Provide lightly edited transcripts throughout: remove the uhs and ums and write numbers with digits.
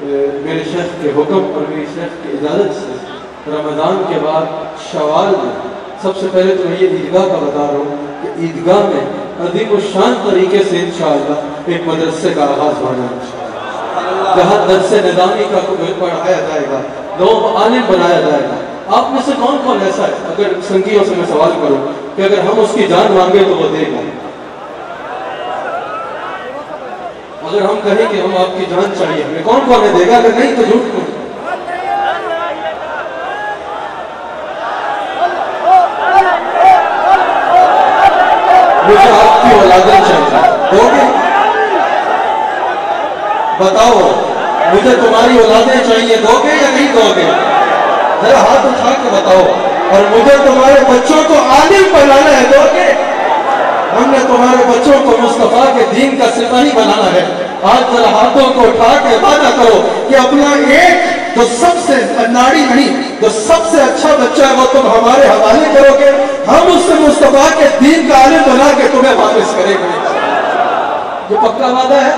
میرے شیخ کے حکم اور میری شیخ کی اجازت سے رمضان کے بعد شوال میں سب سے پہلے تو میں یہ عیدگاہ کا بتا رہا ہوں کہ عیدگاہ میں عظیم الشان طریقے سے انشاءاللہ ایک مدرسے کا آغاز ہونا ہے، جہاں درس نظامی کا پڑھایا جائے گا، لوگوں کو عالم بنایا جائے گا۔ آپ میں سے کون کون ایسا ہے، اگر سنگیوں سے میں سوال کروں کہ اگر ہم اس کی جان مانگے تو وہ دے گا؟ اگر ہم کہیں کہ ہم آپ کی جان چاہیے ہمیں، کون کون ہے دے گا؟ اگر نہیں تو جھوٹ کیوں؟ مجھے آپ کی اولادیں چاہیے، دو گے؟ بتاؤ، مجھے تمہاری اولادیں چاہیے، دو گے یا نہیں دو گے؟ ذرا ہاتھ اٹھا کے بتاؤ۔ اور مجھے تمہارے بچوں کو عالم بنانا ہے، دو گے؟ ہم نے تمہارے بچوں کو مصطفیٰ کے دین کا سپاہی بنانا ہے۔ آج ذرا ہاتھوں کو اٹھا کے وعدہ کرو کہ اپنا ایک جو سب سے ناڑی نہیں، جو سب سے اچھا بچہ ہے وہ تم ہمارے حوالے کرو گے، ہم اس سے مصطفیٰ کے دین کا عالم بنا کے تمہیں واپس کریں گے۔ یہ پکا وعدہ ہے،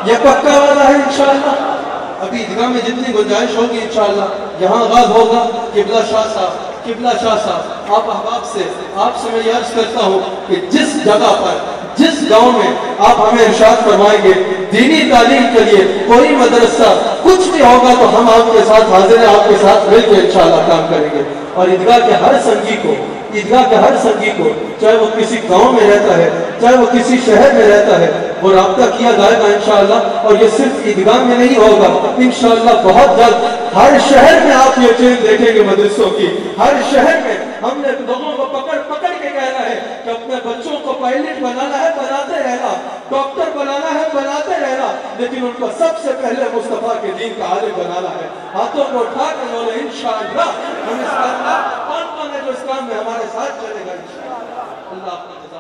یہ پکا وعدہ ہے انشاءاللہ۔ ابھی عیدگاہ میں جتنی گنجائش ہوگی انشاءاللہ یہاں آغاز ہوگا۔ قبلہ شاہ صاحب، آپ احباب سے، آپ سے میں یہ عرض کرتا ہوں کہ جس جگہ پر، جس گاؤں میں آپ ہمیں ارشاد فرمائیں گے دینی تعلیم کے لیے کوئی مدرسہ کچھ بھی ہوگا تو ہم آپ کے ساتھ حاضر ہیں، آپ کے ساتھ مل کے انشاءاللہ کام کریں گے۔ اور عیدگاہ کے ہر سنگی کو چاہے وہ کسی گاؤں میں رہتا ہے، چاہے وہ کسی شہر میں رہتا ہے، وہ رابطہ کیا جائے گا انشاءاللہ۔ اور یہ صرف عیدگاہ میں نہیں ہوگا، انشاءاللہ بہت جلد ہر شہر میں آپ یہ چین دیکھیں گے مدرسوں کی۔ ہر شہر میں ہم نے لوگوں کو پکڑ کے کہنا ہے کہ اپنے بچوں کو پائلٹ بنانا ہے، بناتے رہنا، ڈاکٹر بنانا ہے، بناتے رہنا، لیکن ان کو سب سے پہلے مصطفیٰ کے دین کا عالم بنانا ہے۔ ہاتھوں کو اٹھا کے بولے انشاءاللہ ہم اس کام میں، کون کون ہے جو اس کام میں ہمارے ساتھ چلے گا انشاءاللہ۔ اللہ آپ کو جزا